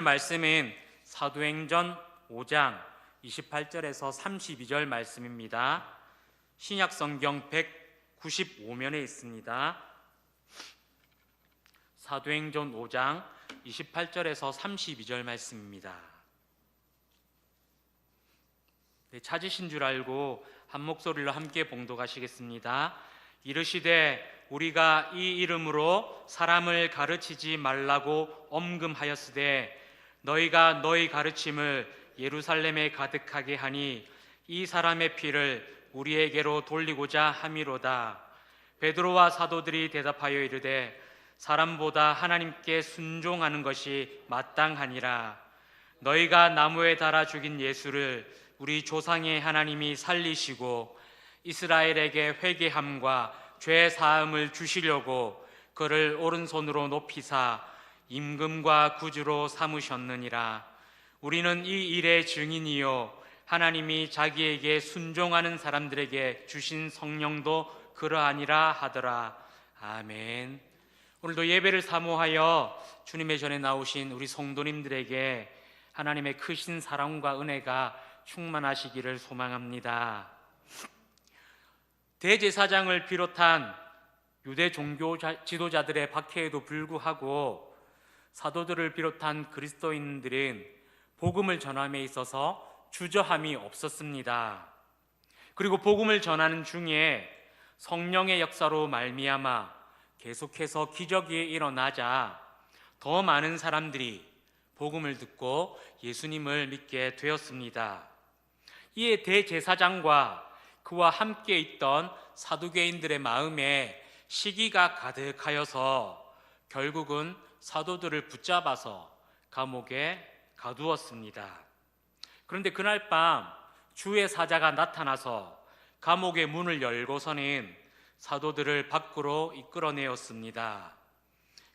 말씀은 사도행전 5장 28절에서 32절 말씀입니다. 신약성경 195면에 있습니다. 사도행전 5장 28절에서 32절 말씀입니다. 찾으신 줄 알고 한 목소리로 함께 봉독하시겠습니다. 이르시되 우리가 이 이름으로 사람을 가르치지 말라고 엄금하였으되 너희가 너희 가르침을 예루살렘에 가득하게 하니 이 사람의 피를 우리에게로 돌리고자 함이로다. 베드로와 사도들이 대답하여 이르되 사람보다 하나님께 순종하는 것이 마땅하니라. 너희가 나무에 달아 죽인 예수를 우리 조상의 하나님이 살리시고 이스라엘에게 회개함과 죄 사함을 주시려고 그를 오른손으로 높이사 임금과 구주로 삼으셨느니라. 우리는 이 일의 증인이요 하나님이 자기에게 순종하는 사람들에게 주신 성령도 그러하니라 하더라. 아멘. 오늘도 예배를 사모하여 주님의 전에 나오신 우리 성도님들에게 하나님의 크신 사랑과 은혜가 충만하시기를 소망합니다. 대제사장을 비롯한 유대 종교 지도자들의 박해에도 불구하고 사도들을 비롯한 그리스도인들은 복음을 전함에 있어서 주저함이 없었습니다. 그리고 복음을 전하는 중에 성령의 역사로 말미암아 계속해서 기적이 일어나자 더 많은 사람들이 복음을 듣고 예수님을 믿게 되었습니다. 이에 대제사장과 그와 함께 있던 사두개인들의 마음에 시기가 가득하여서 결국은 사도들을 붙잡아서 감옥에 가두었습니다. 그런데 그날 밤 주의 사자가 나타나서 감옥의 문을 열고서는 사도들을 밖으로 이끌어내었습니다.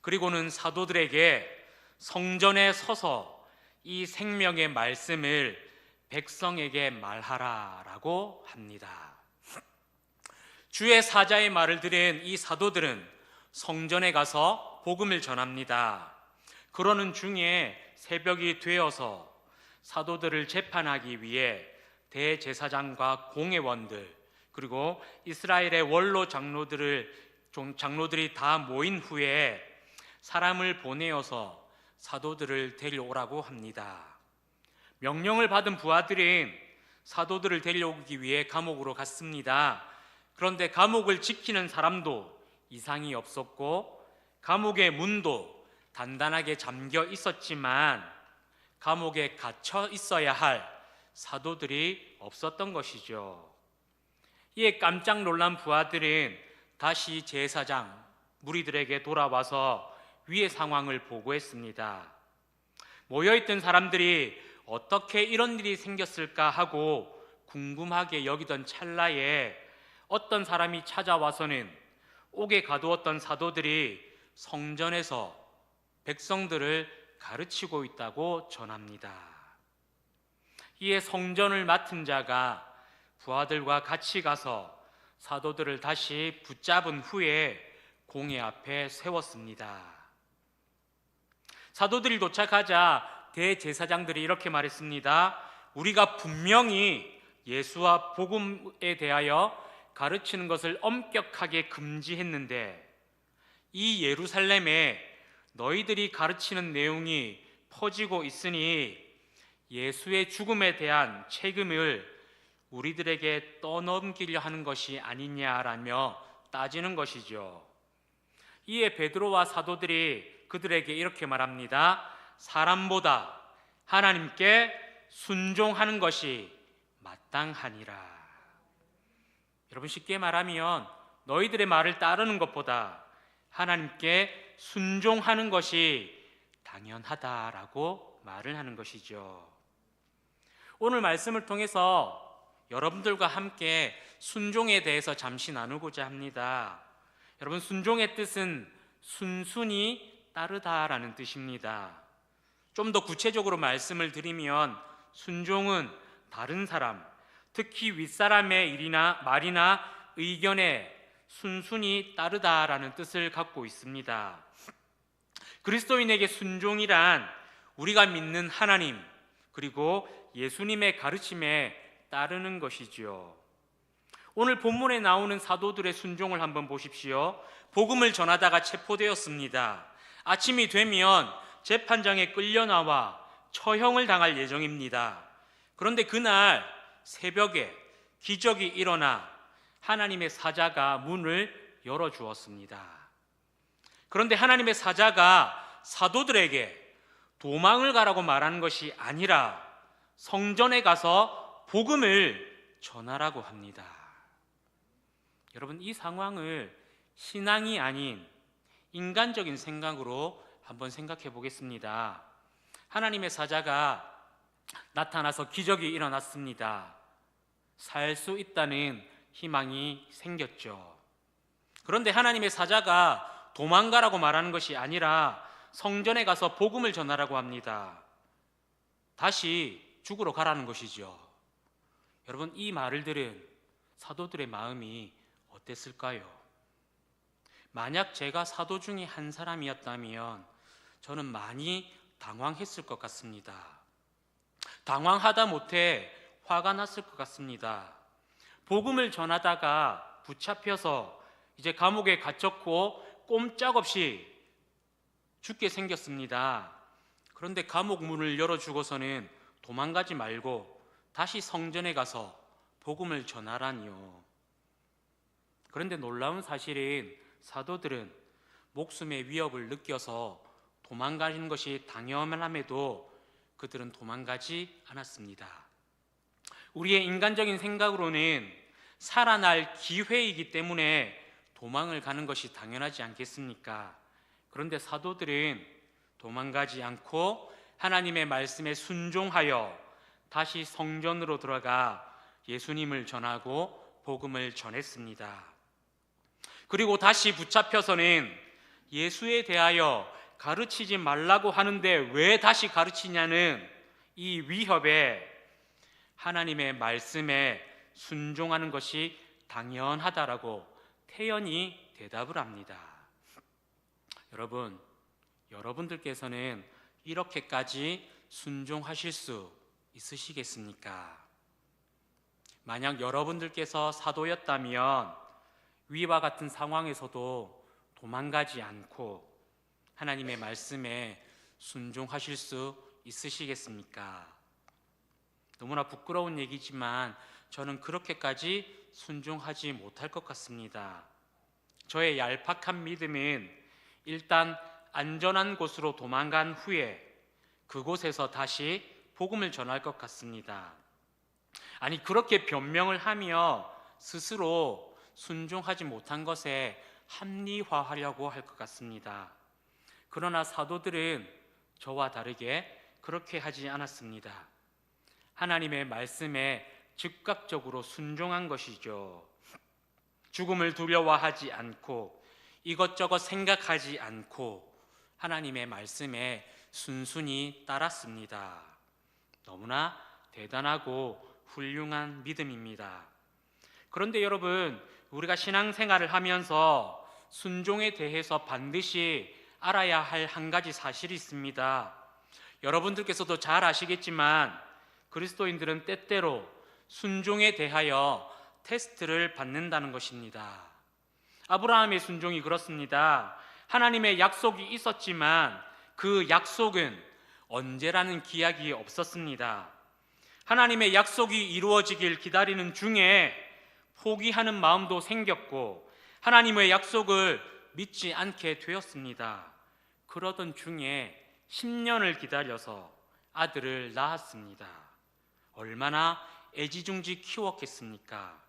그리고는 사도들에게 성전에 서서 이 생명의 말씀을 백성에게 말하라라고 합니다. 주의 사자의 말을 들은 이 사도들은 성전에 가서 복음을 전합니다. 그러는 중에 새벽이 되어서 사도들을 재판하기 위해 대제사장과 공회원들 그리고 이스라엘의 원로 장로들이 다 모인 후에 사람을 보내어서 사도들을 데려오라고 합니다. 명령을 받은 부하들은 사도들을 데려오기 위해 감옥으로 갔습니다. 그런데 감옥을 지키는 사람도 이상이 없었고 감옥의 문도 단단하게 잠겨 있었지만 감옥에 갇혀 있어야 할 사도들이 없었던 것이죠. 이에 깜짝 놀란 부하들은 다시 제사장 무리들에게 돌아와서 위의 상황을 보고했습니다. 모여있던 사람들이 어떻게 이런 일이 생겼을까 하고 궁금하게 여기던 찰나에 어떤 사람이 찾아와서는 옥에 가두었던 사도들이 성전에서 백성들을 가르치고 있다고 전합니다. 이에 성전을 맡은 자가 부하들과 같이 가서 사도들을 다시 붙잡은 후에 공회 앞에 세웠습니다. 사도들이 도착하자 대제사장들이 이렇게 말했습니다. 우리가 분명히 예수와 복음에 대하여 가르치는 것을 엄격하게 금지했는데 이 예루살렘에 너희들이 가르치는 내용이 퍼지고 있으니 예수의 죽음에 대한 책임을 우리들에게 떠넘기려 하는 것이 아니냐라며 따지는 것이죠. 이에 베드로와 사도들이 그들에게 이렇게 말합니다. 사람보다 하나님께 순종하는 것이 마땅하니라. 여러분, 쉽게 말하면 너희들의 말을 따르는 것보다 하나님께 순종하는 것이 당연하다라고 말을 하는 것이죠. 오늘 말씀을 통해서 여러분들과 함께 순종에 대해서 잠시 나누고자 합니다. 여러분, 순종의 뜻은 순순히 따르다라는 뜻입니다. 좀 더 구체적으로 말씀을 드리면 순종은 다른 사람, 특히 윗사람의 일이나 말이나 의견에 순순히 따르다라는 뜻을 갖고 있습니다. 그리스도인에게 순종이란 우리가 믿는 하나님 그리고 예수님의 가르침에 따르는 것이지요. 오늘 본문에 나오는 사도들의 순종을 한번 보십시오. 복음을 전하다가 체포되었습니다. 아침이 되면 재판장에 끌려나와 처형을 당할 예정입니다. 그런데 그날 새벽에 기적이 일어나 하나님의 사자가 문을 열어주었습니다. 그런데 하나님의 사자가 사도들에게 도망을 가라고 말하는 것이 아니라 성전에 가서 복음을 전하라고 합니다. 여러분, 이 상황을 신앙이 아닌 인간적인 생각으로 한번 생각해 보겠습니다. 하나님의 사자가 나타나서 기적이 일어났습니다. 살 수 있다는 희망이 생겼죠. 그런데 하나님의 사자가 도망가라고 말하는 것이 아니라 성전에 가서 복음을 전하라고 합니다. 다시 죽으러 가라는 것이죠. 여러분, 이 말을 들은 사도들의 마음이 어땠을까요? 만약 제가 사도 중에 한 사람이었다면 저는 많이 당황했을 것 같습니다. 당황하다 못해 화가 났을 것 같습니다. 복음을 전하다가 붙잡혀서 이제 감옥에 갇혔고 꼼짝없이 죽게 생겼습니다. 그런데 감옥 문을 열어주고서는 도망가지 말고 다시 성전에 가서 복음을 전하라니요. 그런데 놀라운 사실은 사도들은 목숨의 위협을 느껴서 도망가는 것이 당연함에도 그들은 도망가지 않았습니다. 우리의 인간적인 생각으로는 살아날 기회이기 때문에 도망을 가는 것이 당연하지 않겠습니까? 그런데 사도들은 도망가지 않고 하나님의 말씀에 순종하여 다시 성전으로 들어가 예수님을 전하고 복음을 전했습니다. 그리고 다시 붙잡혀서는 예수에 대하여 가르치지 말라고 하는데 왜 다시 가르치냐는 이 위협에 하나님의 말씀에 순종하는 것이 당연하다라고 태연히 대답을 합니다. 여러분, 여러분들께서는 이렇게까지 순종하실 수 있으시겠습니까? 만약 여러분들께서 사도였다면 위와 같은 상황에서도 도망가지 않고 하나님의 말씀에 순종하실 수 있으시겠습니까? 너무나 부끄러운 얘기지만 저는 그렇게까지 순종하지 못할 것 같습니다. 저의 얄팍한 믿음은 일단 안전한 곳으로 도망간 후에 그곳에서 다시 복음을 전할 것 같습니다. 아니, 그렇게 변명을 하며 스스로 순종하지 못한 것에 합리화하려고 할 것 같습니다. 그러나 사도들은 저와 다르게 그렇게 하지 않았습니다. 하나님의 말씀에 즉각적으로 순종한 것이죠. 죽음을 두려워하지 않고 이것저것 생각하지 않고 하나님의 말씀에 순순히 따랐습니다. 너무나 대단하고 훌륭한 믿음입니다. 그런데 여러분, 우리가 신앙생활을 하면서 순종에 대해서 반드시 알아야 할 한 가지 사실이 있습니다. 여러분들께서도 잘 아시겠지만 그리스도인들은 때때로 순종에 대하여 테스트를 받는다는 것입니다. 아브라함의 순종이 그렇습니다. 하나님의 약속이 있었지만 그 약속은 언제라는 기약이 없었습니다. 하나님의 약속이 이루어지길 기다리는 중에 포기하는 마음도 생겼고 하나님의 약속을 믿지 않게 되었습니다. 그러던 중에 10년을 기다려서 아들을 낳았습니다. 얼마나 애지중지 키웠겠습니까?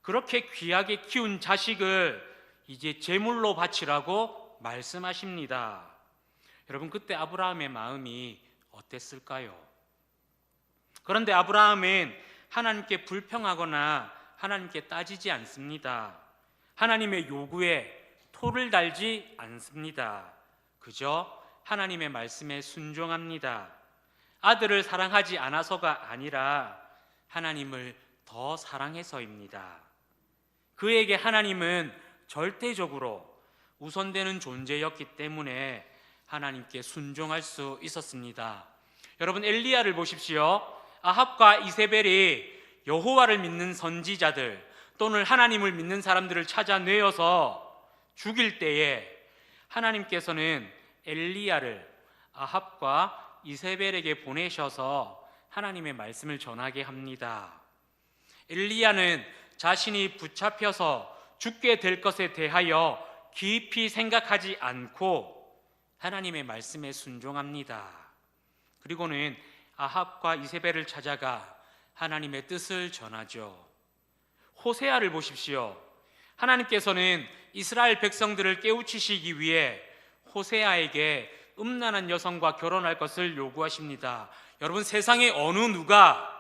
그렇게 귀하게 키운 자식을 이제 제물로 바치라고 말씀하십니다. 여러분, 그때 아브라함의 마음이 어땠을까요? 그런데 아브라함은 하나님께 불평하거나 하나님께 따지지 않습니다. 하나님의 요구에 토를 달지 않습니다. 그저 하나님의 말씀에 순종합니다. 아들을 사랑하지 않아서가 아니라 하나님을 더 사랑해서입니다. 그에게 하나님은 절대적으로 우선되는 존재였기 때문에 하나님께 순종할 수 있었습니다. 여러분, 엘리야를 보십시오. 아합과 이세벨이 여호와를 믿는 선지자들 또는 하나님을 믿는 사람들을 찾아내어서 죽일 때에 하나님께서는 엘리야를 아합과 이세벨에게 보내셔서 하나님의 말씀을 전하게 합니다. 엘리야는 자신이 붙잡혀서 죽게 될 것에 대하여 깊이 생각하지 않고 하나님의 말씀에 순종합니다. 그리고는 아합과 이세벨을 찾아가 하나님의 뜻을 전하죠. 호세아를 보십시오. 하나님께서는 이스라엘 백성들을 깨우치시기 위해 호세아에게 음란한 여성과 결혼할 것을 요구하십니다. 여러분, 세상에 어느 누가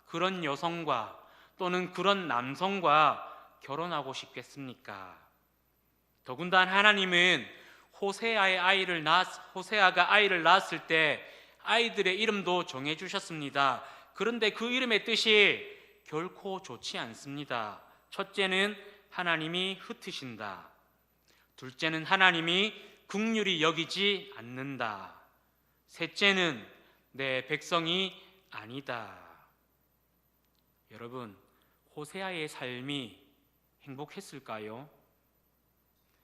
그런 여성과 또는 그런 남성과 결혼하고 싶겠습니까? 더군다나 하나님은 호세아가 아이를 낳았을 때 아이들의 이름도 정해주셨습니다. 그런데 그 이름의 뜻이 결코 좋지 않습니다. 첫째는 하나님이 흩으신다. 둘째는 하나님이 긍휼히 여기지 않는다. 셋째는 내 백성이 아니다. 여러분, 호세아의 삶이 행복했을까요?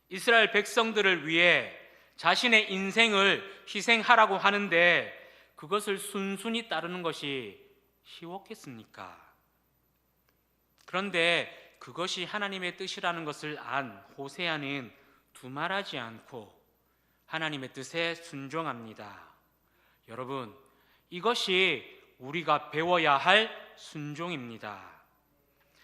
이스라엘 백성들을 위해 자신의 인생을 희생하라고 하는데 그것을 순순히 따르는 것이 쉬웠겠습니까? 그런데 그것이 하나님의 뜻이라는 것을 안 호세아는 두말하지 않고 하나님의 뜻에 순종합니다. 여러분, 이것이 우리가 배워야 할 순종입니다.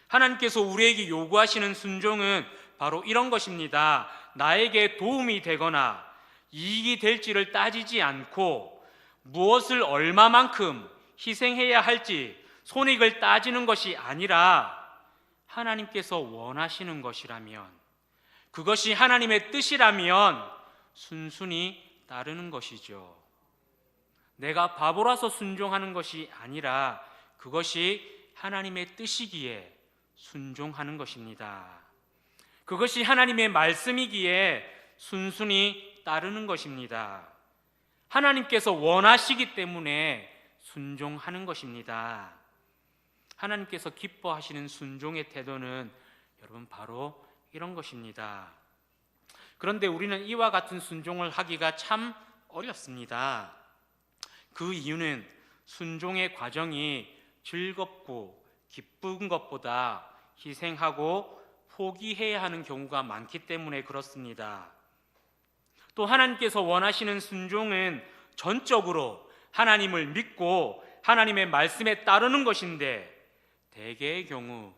하나님께서 우리에게 요구하시는 순종은 바로 이런 것입니다. 나에게 도움이 되거나 이익이 될지를 따지지 않고 무엇을 얼마만큼 희생해야 할지 손익을 따지는 것이 아니라 하나님께서 원하시는 것이라면, 그것이 하나님의 뜻이라면 순순히 따르는 것이죠. 내가 바보라서 순종하는 것이 아니라 그것이 하나님의 뜻이기에 순종하는 것입니다. 그것이 하나님의 말씀이기에 순순히 따르는 것입니다. 하나님께서 원하시기 때문에 순종하는 것입니다. 하나님께서 기뻐하시는 순종의 태도는 여러분 바로 이런 것입니다. 그런데 우리는 이와 같은 순종을 하기가 참 어렵습니다. 그 이유는 순종의 과정이 즐겁고 기쁜 것보다 희생하고 포기해야 하는 경우가 많기 때문에 그렇습니다. 또 하나님께서 원하시는 순종은 전적으로 하나님을 믿고 하나님의 말씀에 따르는 것인데, 대개의 경우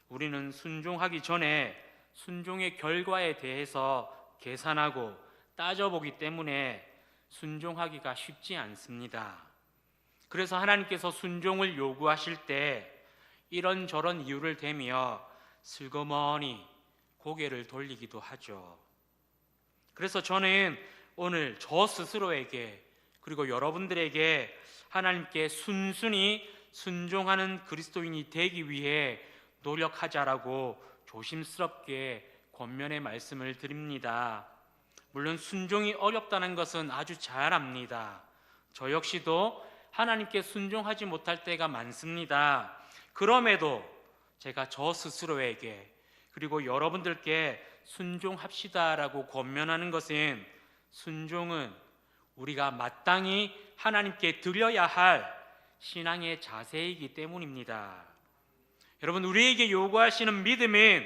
우리는 순종하기 전에 순종의 결과에 대해서 계산하고 따져보기 때문에 순종하기가 쉽지 않습니다. 그래서 하나님께서 순종을 요구하실 때 이런저런 이유를 대며 슬그머니 고개를 돌리기도 하죠. 그래서 저는 오늘 저 스스로에게 그리고 여러분들에게 하나님께 순순히 순종하는 그리스도인이 되기 위해 노력하자라고 조심스럽게 권면의 말씀을 드립니다. 물론 순종이 어렵다는 것은 아주 잘 압니다. 저 역시도 하나님께 순종하지 못할 때가 많습니다. 그럼에도 제가 저 스스로에게 그리고 여러분들께 순종합시다라고 권면하는 것은, 순종은 우리가 마땅히 하나님께 드려야 할 신앙의 자세이기 때문입니다. 여러분, 우리에게 요구하시는 믿음은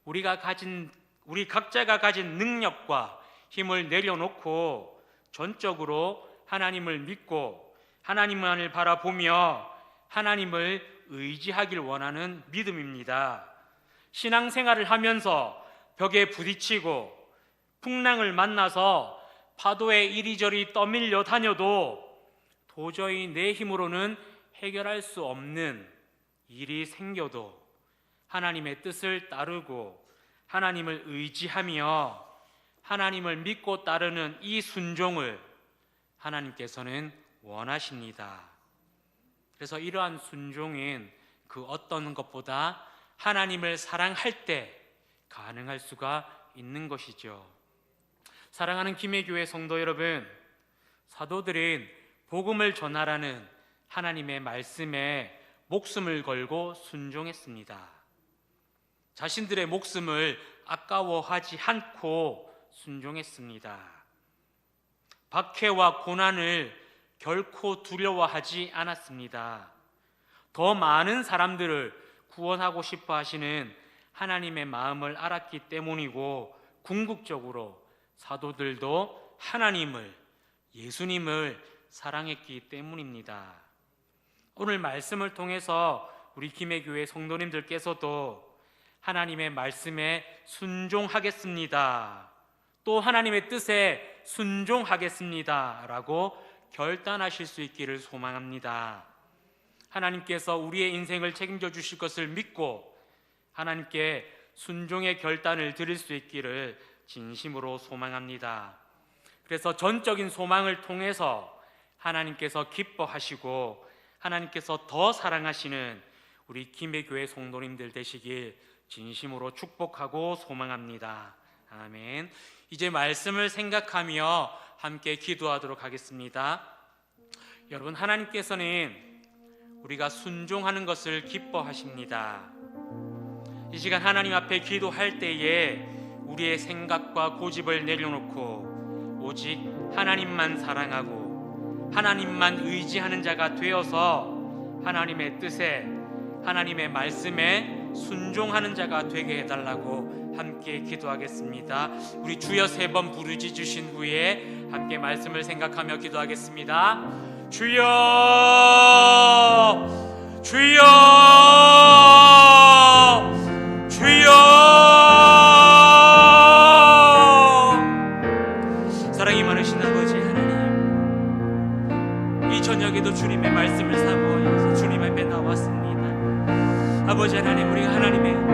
우리 각자가 가진 능력과 힘을 내려놓고 전적으로 하나님을 믿고 하나님만을 바라보며 하나님을 의지하길 원하는 믿음입니다. 신앙생활을 하면서 벽에 부딪히고 풍랑을 만나서 파도에 이리저리 떠밀려 다녀도 도저히 내 힘으로는 해결할 수 없는 일이 생겨도 하나님의 뜻을 따르고 하나님을 의지하며 하나님을 믿고 따르는 이 순종을 하나님께서는 원하십니다. 그래서 이러한 순종은 그 어떤 것보다 하나님을 사랑할 때 가능할 수가 있는 것이죠. 사랑하는 김해교회 성도 여러분, 사도들은 복음을 전하라는 하나님의 말씀에 목숨을 걸고 순종했습니다. 자신들의 목숨을 아까워하지 않고 순종했습니다. 박해와 고난을 결코 두려워하지 않았습니다. 더 많은 사람들을 구원하고 싶어 하시는 하나님의 마음을 알았기 때문이고, 궁극적으로 사도들도 하나님을, 예수님을 사랑했기 때문입니다. 오늘 말씀을 통해서 우리 김해교회 성도님들께서도 하나님의 말씀에 순종하겠습니다, 또 하나님의 뜻에 순종하겠습니다 라고 결단하실 수 있기를 소망합니다. 하나님께서 우리의 인생을 책임져 주실 것을 믿고 하나님께 순종의 결단을 드릴 수 있기를 진심으로 소망합니다. 그래서 전적인 소망을 통해서 하나님께서 기뻐하시고 하나님께서 더 사랑하시는 우리 김해교회 성도님들 되시길 진심으로 축복하고 소망합니다. 아멘. 이제 말씀을 생각하며 함께 기도하도록 하겠습니다. 여러분, 하나님께서는 우리가 순종하는 것을 기뻐하십니다. 이 시간 하나님 앞에 기도할 때에 우리의 생각과 고집을 내려놓고 오직 하나님만 사랑하고 하나님만 의지하는 자가 되어서 하나님의 뜻에, 하나님의 말씀에 순종하는 자가 되게 해달라고 함께 기도하겠습니다. 우리 주여 3번 부르짖으신 후에 함께 말씀을 생각하며 기도하겠습니다. 주여, 주여, 주여. 사랑이 많으신 아버지 하나님, 이 저녁에도 주님의 말씀을 사모하여서 주님 앞에 나왔습니다. 아버지 하나님, 우리가 하나님의